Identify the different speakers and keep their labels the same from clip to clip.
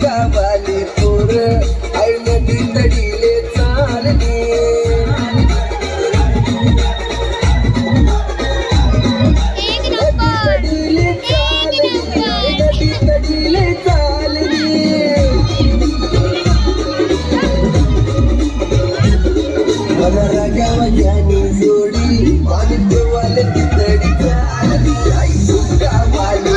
Speaker 1: गावाली पोर आई नदी तडीले चालली तडीले चालली नदी तडीले चालली मला गावानी जोडी आणि देवाला तितडी चालली आई गावाली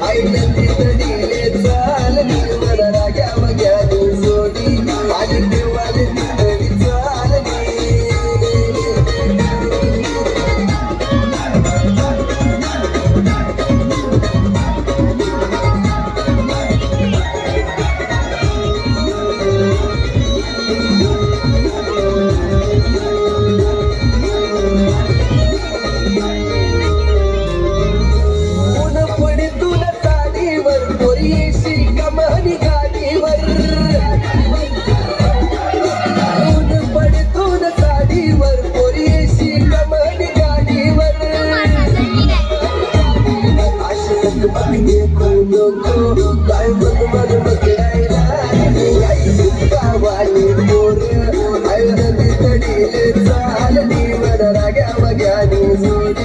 Speaker 1: आई नदी तडीले चालली मला गावानी जोडी आणि देवाला तितडी चालली कमानी गाडीवर ऊन पडतून साडीवर पोरीशी कमानी गाडीवर आशेत बघणे नको काय मन बघायला आई गावाली पोर आई नदी तडीले चालली मला गावानी जोडी